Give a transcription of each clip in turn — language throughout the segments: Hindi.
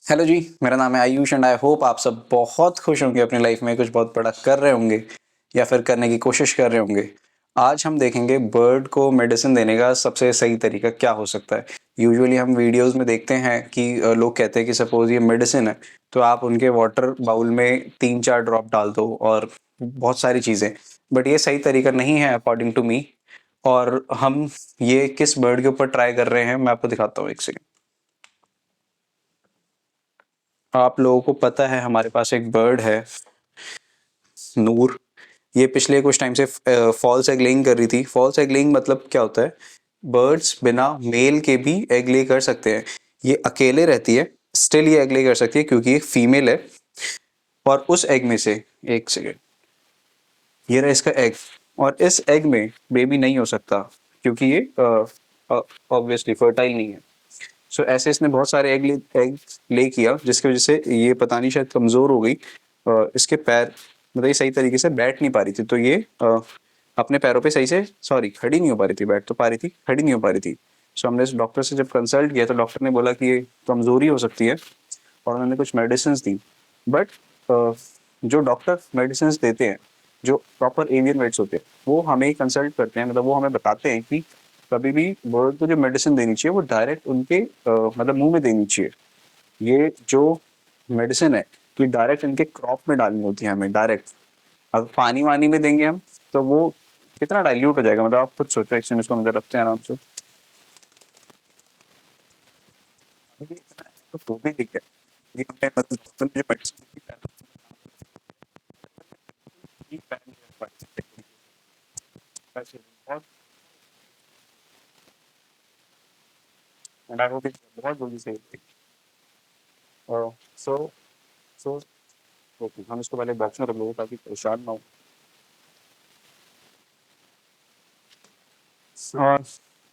हेलो जी, मेरा नाम है आयुष एंड आई होप आप सब बहुत खुश होंगे अपनी लाइफ में कुछ बहुत बड़ा कर रहे होंगे या फिर करने की कोशिश कर रहे होंगे। आज हम देखेंगे बर्ड को मेडिसिन देने का सबसे सही तरीका क्या हो सकता है। यूजुअली हम वीडियोस में देखते हैं कि लोग कहते हैं कि सपोज ये मेडिसिन है तो आप उनके वाटर बाउल में 3-4 ड्रॉप डाल दो और बहुत सारी चीज़ें। बट ये सही तरीका नहीं है अकॉर्डिंग टू मी। और हम ये किस बर्ड के ऊपर ट्राई कर रहे हैं मैं आपको दिखाता हूँ एक सेकेंड। आप लोगों को पता है हमारे पास एक बर्ड है नूर। ये पिछले कुछ टाइम से फॉल्स एग लेइंग कर रही थी। फॉल्स एग लेइंग मतलब क्या होता है? बर्ड्स बिना मेल के भी एग ले कर सकते हैं। ये अकेले रहती है, स्टिल ये एग ले कर सकती है क्योंकि ये फीमेल है। और उस एग में से एक सेकेंड, ये रहा इसका एग। और इस एग में बेबी नहीं हो सकता क्योंकि ये ऑब्वियसली फर्टाइल नहीं है। सो ऐसे इसने बहुत सारे एग ले किया जिसकी वजह से ये पता नहीं शायद कमज़ोर हो गई। इसके पैर मतलब ये सही तरीके से बैठ नहीं पा रही थी तो ये अपने पैरों पे सही से सॉरी खड़ी नहीं हो पा रही थी। बैठ तो पा रही थी, खड़ी नहीं हो पा रही थी। सो हमने इस डॉक्टर से जब कंसल्ट किया तो डॉक्टर ने बोला कि ये कमज़ोरी हो सकती है और उन्होंने कुछ मेडिसिन दी। बट जो डॉक्टर मेडिसिन देते हैं, जो प्रॉपर एवियन वेट्स होते हैं, वो हमें ही कंसल्ट करते हैं। मतलब वो हमें बताते हैं कि कभी भी बर्ड को जो मेडिसिन देनी चाहिए वो डायरेक्ट उनके मतलब मुंह में देनी चाहिए। ये जो मेडिसिन है कि डायरेक्ट इनके क्रॉप में डालनी होती है हमें डायरेक्ट। अब पानी वानी में देंगे हम तो वो कितना डाइल्यूट हो जाएगा। मतलब आप खुद सोचो, एक सेकंड इसको अंदर रखते हैं आराम से। तो वो भी दिक्कत है। ये हमें मतलब मुझे medicine की बहुत बहुत जल्दी से सो सो ओके, हम इसको पहले बॉक्स में रख लेंगे ताकि परेशान ना हो। और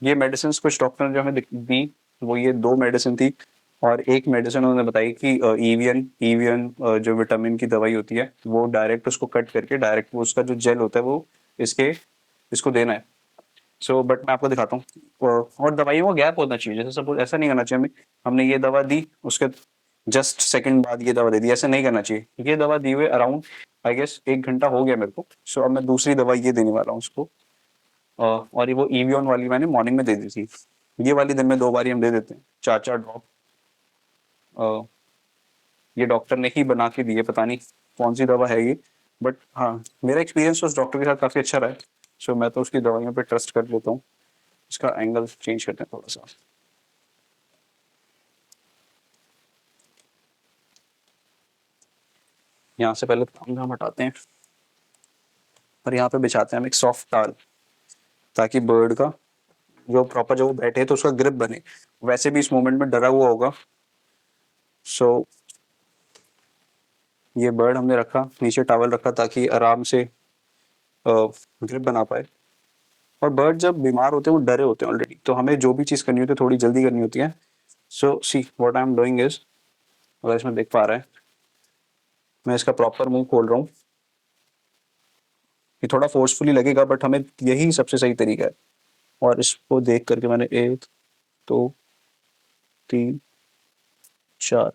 ये मेडिसिन कुछ डॉक्टर ने जो हमें दी वो ये दो मेडिसिन थी। और एक मेडिसिन उन्होंने बताई कि ईवीएन ईवीएन जो विटामिन की दवाई होती है वो डायरेक्ट उसको कट करके डायरेक्ट वो उसका जो जेल होता है वो इसके इसको देना है। सो बट मैं आपको दिखाता हूँ। और दवाइयों का गैप होना चाहिए। जैसे सपोज ऐसा नहीं करना चाहिए हमें, हमने ये दवा दी उसके जस्ट सेकंड बाद ये दवा दे दी, ऐसा नहीं करना चाहिए। ये दवा दी हुए अराउंड आई गेस 1 घंटा हो गया मेरे को। सो अब मैं दूसरी दवा ये देने वाला हूँ उसको। और ये वो ईवीओन वाली मैंने मॉर्निंग में दे दी थी। ये वाली दिन में 2 बारी हम दे देते हैं, 4-4 ड्रॉप। ये डॉक्टर ने ही बना के दी है, पता नहीं कौन सी दवा है ये। बट हाँ, मेरा एक्सपीरियंस उस डॉक्टर के साथ काफ़ी अच्छा रहा है। सो मैं तो उसकी दवाइयों पे ट्रस्ट कर लेता हूँ। इसका एंगल चेंज करते हैं थोड़ा सा। यहाँ से पहले तांगा हम हटाते हैं और यहाँ पे बिछाते हैं हम एक सॉफ्ट टाल, ताकि बर्ड का जो प्रॉपर जो वो बैठे तो उसका ग्रिप बने। वैसे भी इस मोमेंट में डरा हुआ होगा। सो ये बर्ड हमने रखा नीचे, टॉवल रखा ताकि आराम से ग्रिप बना पाए। और बर्ड जब बीमार होते हैं वो डरे होते हैं ऑलरेडी, तो हमें जो भी चीज़ करनी होती है थोड़ी जल्दी करनी होती है। So see what I am doing is, अगर इसमें देख पा रहे हैं, मैं इसका प्रॉपर मुंह खोल रहा हूँ। ये थोड़ा फोर्सफुली लगेगा बट हमें यही सबसे सही तरीका है। और इसको देख करके मैंने 1, 2, 3, 4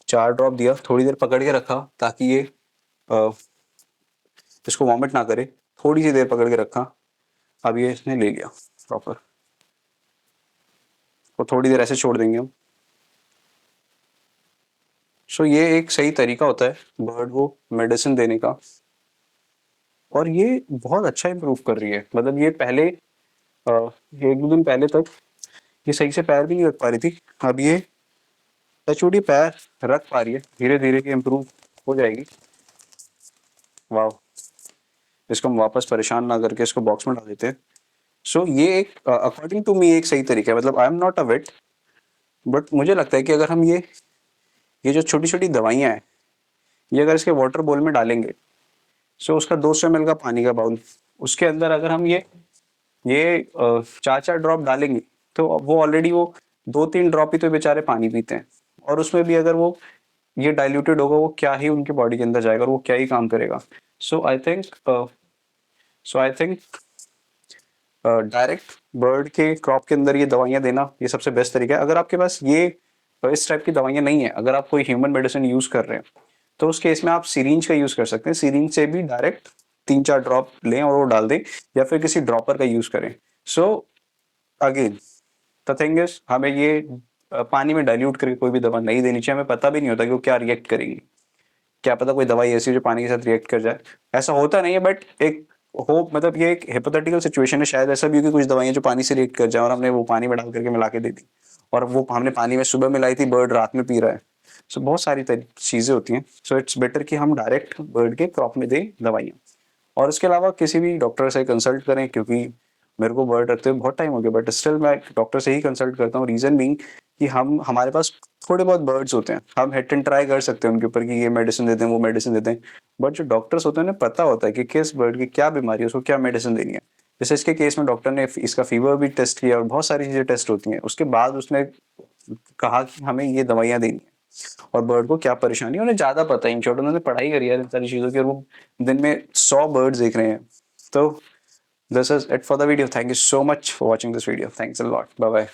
4 ड्रॉप दिया, थोड़ी देर पकड़ के रखा ताकि ये अ, इसको वॉमिट ना करे। थोड़ी सी देर पकड़ के रखा, अब ये इसने ले लिया प्रॉपर। और थोड़ी देर ऐसे छोड़ देंगे हम। सो ये एक सही तरीका होता है बर्ड को मेडिसिन देने का। और ये बहुत अच्छा इम्प्रूव कर रही है। मतलब ये पहले 1-2 दिन पहले तक ये सही से पैर भी नहीं रख पा रही थी। अब ये टचवुड ये पैर रख पा रही है, धीरे धीरे ये इम्प्रूव हो जाएगी। वाह, इसको हम वापस परेशान ना करके इसको बॉक्स में डाल देते हैं। सो ये एक अकॉर्डिंग टू मी एक सही तरीका है। मतलब I am not a wait, but मुझे लगता है कि अगर हम ये जो छोटी छोटी दवाइयाँ हैं ये अगर इसके वाटर बोल में डालेंगे, सो उसका 200 ml का पानी का बाउल, उसके अंदर अगर हम ये 4-4 ड्रॉप डालेंगे तो वो ऑलरेडी वो 2-3 ड्रॉप ही तो बेचारे पानी पीते हैं। और उसमें भी अगर वो ये डाइल्यूटेड होगा वो क्या ही उनके बॉडी के अंदर जाएगा और वो क्या ही काम करेगा। So I think so I think direct bird के क्रॉप के अंदर ये दवाइयाँ देना ये सबसे बेस्ट तरीका है। अगर आपके पास ये तो इस टाइप की दवाइयाँ नहीं है। अगर आप कोई ह्यूमन मेडिसिन यूज़ कर रहे हैं तो उस केस में आप सिरिंज का यूज़ कर सकते हैं। सिरिंज से भी डायरेक्ट 3-4 ड्रॉप लें और वो डाल दें, या फिर किसी ड्रॉपर का यूज़ करें। So again the thing is, हमें ये पानी में डाइल्यूट करके कोई भी दवा नहीं देनी चाहिए। हमें पता भी नहीं होता कि वो क्या रिएक्ट करेगी। क्या पता कोई दवाई ऐसी हो जो पानी के साथ रिएक्ट कर जाए। ऐसा होता नहीं है, बट एक होप, मतलब ये एक हिपोथेटिकल सिचुएशन है, शायद ऐसा भी हो कि कुछ दवाइयाँ जो पानी से रिएक्ट कर जाए और हमने वो पानी में डाल करके मिला के दे दी, और वो हमने पानी में सुबह मिलाई थी, बर्ड रात में पी रहा है। सो बहुत सारी चीज़ें होती हैं। सो इट्स बेटर कि हम डायरेक्ट बर्ड के क्रॉप में दें दवाइयाँ। और इसके अलावा किसी भी डॉक्टर से कंसल्ट करें, क्योंकि मेरे को बर्ड रखते हुए बहुत टाइम हो गया, बट स्टिल मैं डॉक्टर से ही कंसल्ट करता हूँ। रीज़न बीइंग कि हमारे पास थोड़े बहुत बर्ड्स होते हैं, हम हिट एंड ट्राई कर सकते हैं उनके ऊपर कि ये मेडिसिन देते हैं, वो मेडिसिन देते हैं। बट जो डॉक्टर्स होते हैं उन्हें पता होता है कि किस बर्ड की क्या बीमारी है, उसको क्या मेडिसिन देनी है। जैसे इसके केस में डॉक्टर ने इसका फीवर भी टेस्ट किया और बहुत सारी चीज़ें टेस्ट होती हैं, उसके बाद उसने कहा कि हमें ये दवाइयाँ देनी है। और बर्ड को क्या परेशानी है उन्हें ज़्यादा पता है, इन शॉर्ट उन्होंने पढ़ाई करी है इन सारी चीज़ों की, और वो दिन में 100 बर्ड्स देख रहे हैं। तो this is it for the video. Thank you so much for watching this video. Thanks a lot. Bye bye.